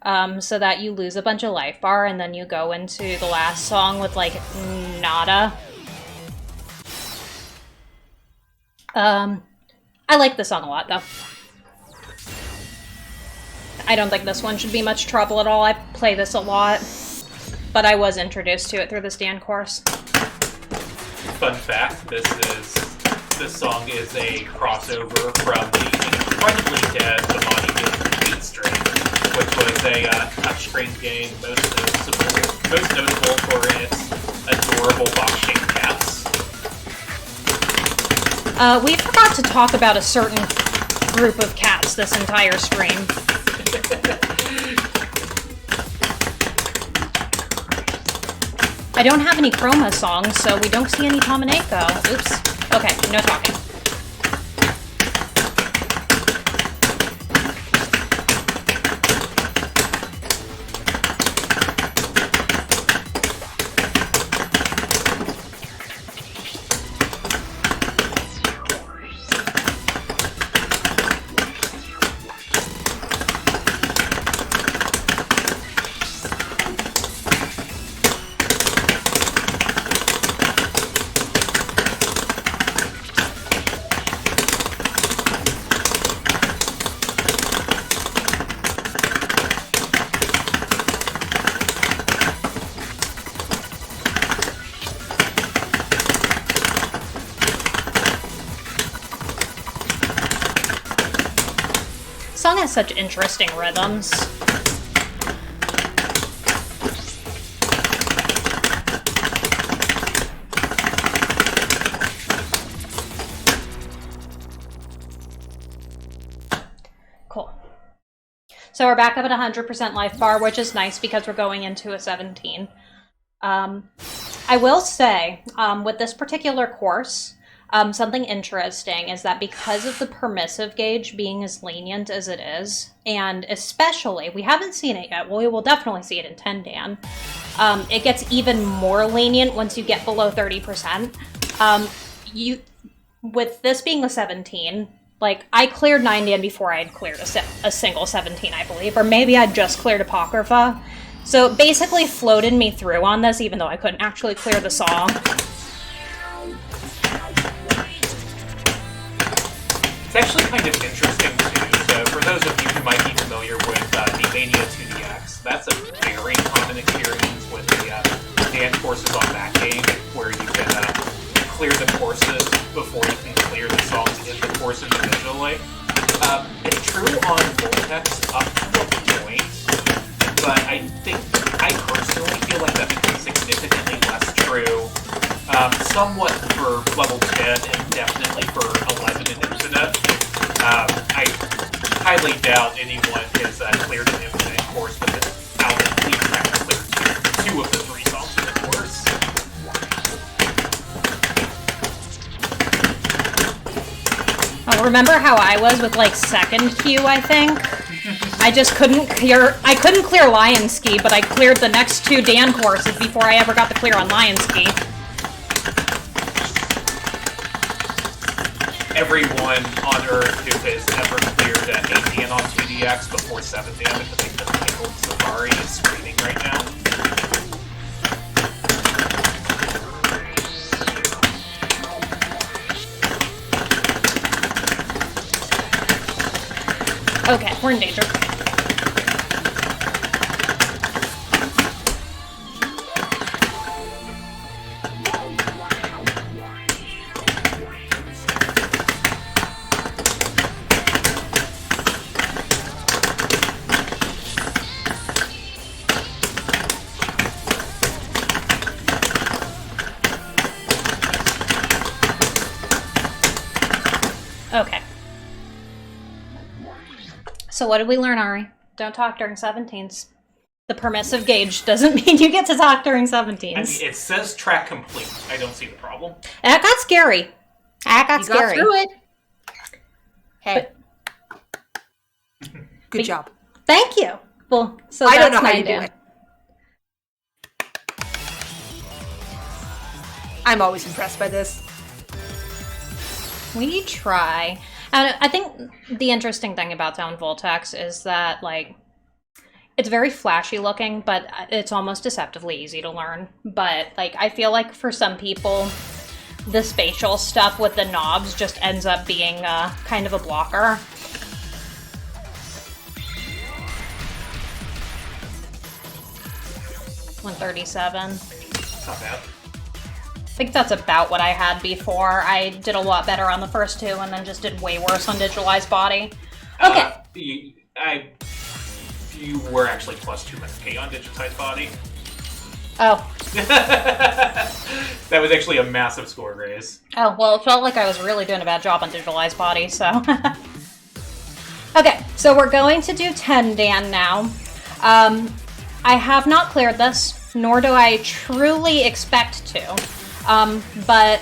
so that you lose a bunch of life bar, and then you go into the last song with, like, nada. I like this song a lot, though. I don't think this one should be much trouble at all. I play this a lot, but I was introduced to it through the stand course. Fun fact, this song is a crossover from the incredibly dead Amani Beat Stream, which was a touchscreen game most notable for its adorable box-shaped cats. We forgot to talk about a certain group of cats this entire stream. I don't have any Chroma songs, so we don't see any Tomaneko. Oops. Okay, no talking. Song has such interesting rhythms. Cool. So we're back up at 100% life bar, which is nice because we're going into a 17. I will say, with this particular course, something interesting is that because of the permissive gauge being as lenient as it is, and especially, we haven't seen it yet, well, we will definitely see it in 10 Dan, it gets even more lenient once you get below 30%. With this being a 17, like, I cleared 9 Dan before I had cleared a single 17, I believe, or maybe I'd just cleared Apocrypha. So it basically floated me through on this, even though I couldn't actually clear the song. It's actually kind of interesting, too. So for those of you who might be familiar with the Mania 2DX, that's a very common experience with the Dan courses on that game, where you can clear the courses before you can clear the songs in the course individually. It's true on Voltex up to a point, but I personally feel like that becomes significantly less true, somewhat for level 10 and definitely for 11 and Infinite. I highly doubt anyone has cleared an Infinite course without at least having cleared two of the 3 songs in the course. Oh, remember how I was with, like, second queue, I think? I just couldn't clear Lion Ski, but I cleared the next 2 Dan courses before I ever got to clear on Lion Ski. Everyone on Earth who has ever cleared 8 Dan on 2DX before 7 Dan because they couldn't handle Safari is screaming right now. Okay, we're in danger. Okay. So what did we learn, Ari? Don't talk during 17s. The permissive gauge doesn't mean you get to talk during 17s. I mean, it says track complete. I don't see the problem. That got scary. That got scary. Got through it. Hey. Good job. Thank you. Well, so I don't know that's how you do it. I'm always impressed by this. We try. And I think the interesting thing about Down Voltex is that, like, it's very flashy looking, but it's almost deceptively easy to learn. But, like, I feel like for some people, the spatial stuff with the knobs just ends up being kind of a blocker. $137. Not bad. I think that's about what I had before. I did a lot better on the first two and then just did way worse on Digitalized Body. Okay. You were actually plus 200k on Digitized Body. Oh. That was actually a massive score raise. Oh, well, it felt like I was really doing a bad job on Digitalized Body, so... Okay, so we're going to do 10 Dan now. I have not cleared this, nor do I truly expect to. But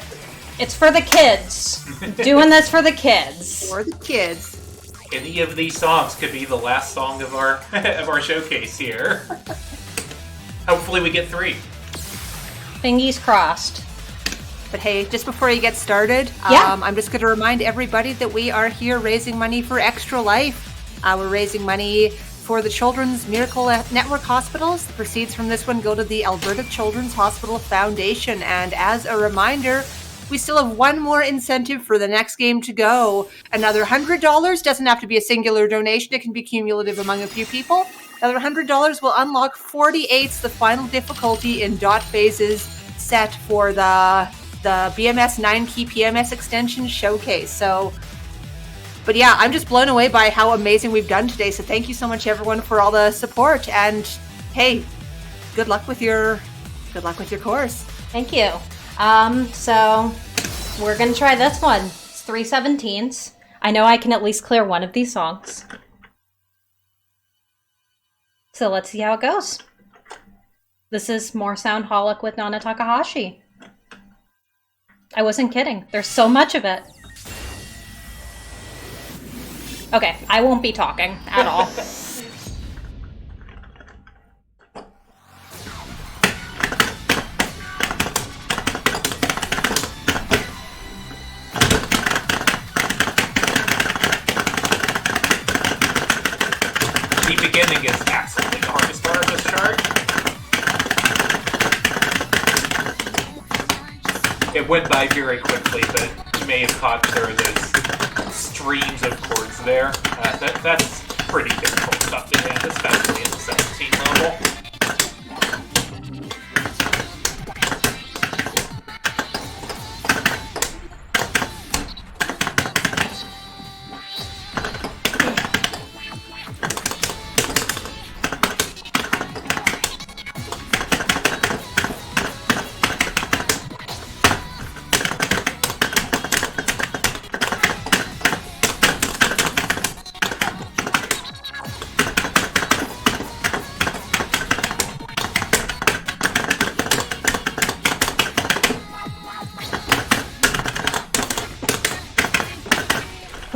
it's for the kids. Doing this for the kids. For the kids. Any of these songs could be the last song of our of our showcase here. Hopefully we get 3. Fingies crossed. But hey, just before you get started, Yeah. I'm just going to remind everybody that we are here raising money for Extra Life. We're raising money for the Children's Miracle Network hospitals. The proceeds from this one go to the Alberta Children's Hospital Foundation. And as a reminder, we still have one more incentive for the next game to go. Another $100 doesn't have to be a singular donation. It can be cumulative among a few people. Another $100 will unlock 48's, the final difficulty in dot phases set for the BMS 9-key PMS extension showcase. So, but yeah, I'm just blown away by how amazing we've done today. So thank you so much, everyone, for all the support. And hey, good luck with your course. Thank you. So we're gonna try this one. It's 3 17s. I know I can at least clear one of these songs. So let's see how it goes. This is more Soundholic with Nana Takahashi. I wasn't kidding. There's so much of it. Okay, I won't be talking at all. The beginning is absolutely the hardest part of this chart. It went by very quickly, but you may have caught there are those streams of chords there. That's pretty difficult stuff to hit, especially at the 17 level.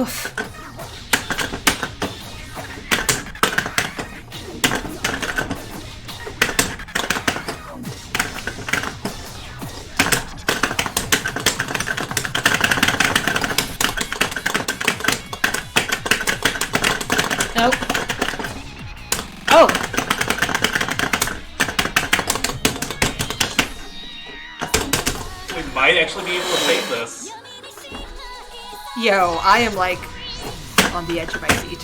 Oof. Nope. Oh! We might actually be able to save this. Yo, I am like on the edge of my seat.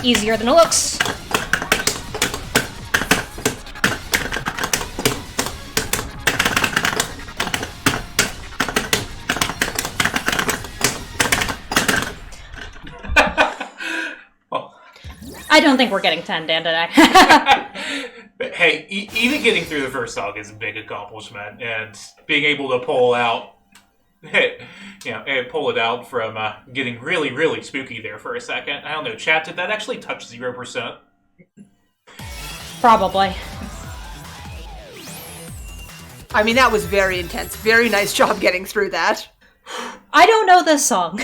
Easier than it looks. I don't think we're getting 10, Dan, today. But hey, even getting through the first song is a big accomplishment, and being able to pull out, pull it out from getting really, really spooky there for a second. I don't know, chat, did that actually touch 0%? Probably. I mean, that was very intense. Very nice job getting through that. I don't know this song.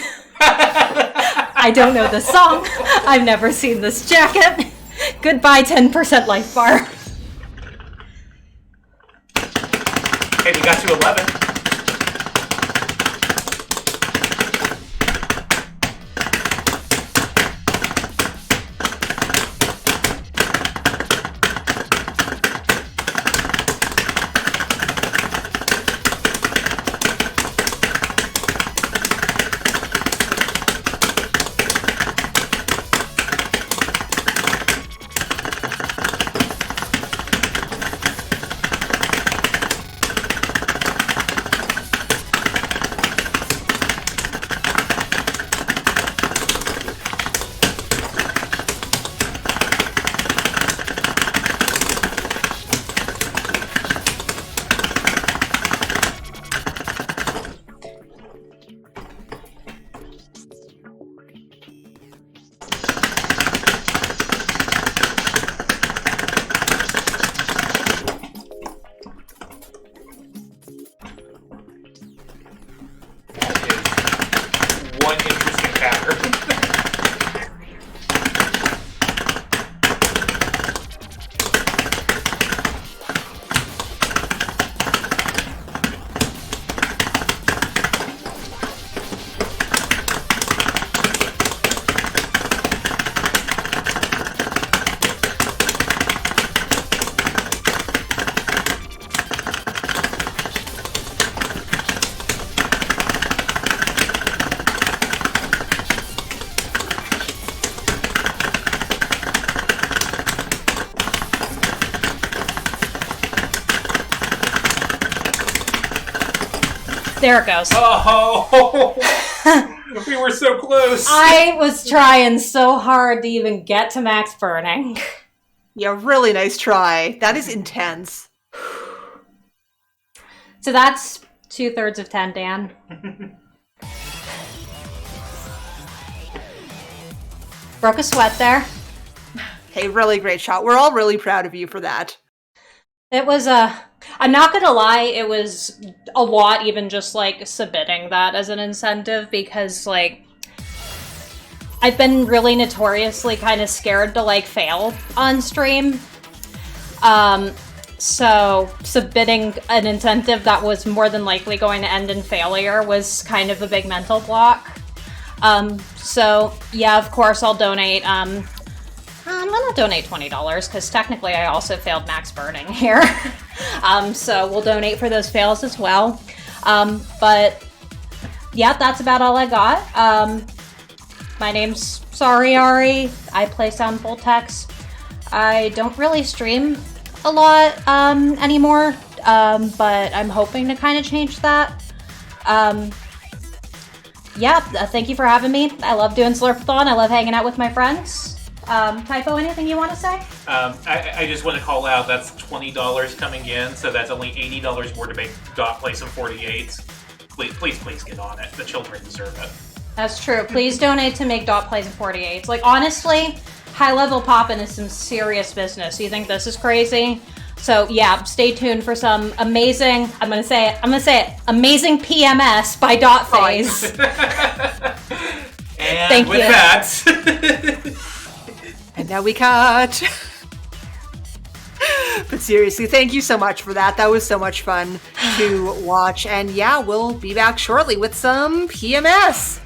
I don't know this song. I've never seen this jacket. Goodbye, 10% life bar. Hey, we got to 11. One interesting pattern. There it goes. Oh, we were so close. I was trying so hard to even get to max burning. Yeah, really nice try. That is intense. So that's 2/3 of 10, Dan. Broke a sweat there. Hey, really great shot. We're all really proud of you for that. It was I'm not gonna lie, it was a lot even just like submitting that as an incentive because like I've been really notoriously kind of scared to like fail on stream. So submitting an incentive that was more than likely going to end in failure was kind of a big mental block. So yeah, of course I'll donate. I'm gonna donate $20 because technically I also failed max burning here. So we'll donate for those fails as well. But yeah, that's about all I got. My name's SorryAri. I play on Voltex. I don't really stream a lot anymore, but I'm hoping to kind of change that. Yeah, thank you for having me. I love doing Slurpathon. I love hanging out with my friends. Typo, anything you want to say? I just want to call out that's $20 coming in, so that's only $80 more to make Dot play some 48s. Please get on it. The children deserve it. That's true. Please donate to make Dot play some 48s. Like, honestly, high-level poppin' is some serious business. You think this is crazy? So, yeah, stay tuned for some amazing, I'm gonna say it, amazing PMS by Dot Phase. And thank with you. that... And now we cut. But seriously, thank you so much for that. That was so much fun to watch. And yeah, we'll be back shortly with some PMS.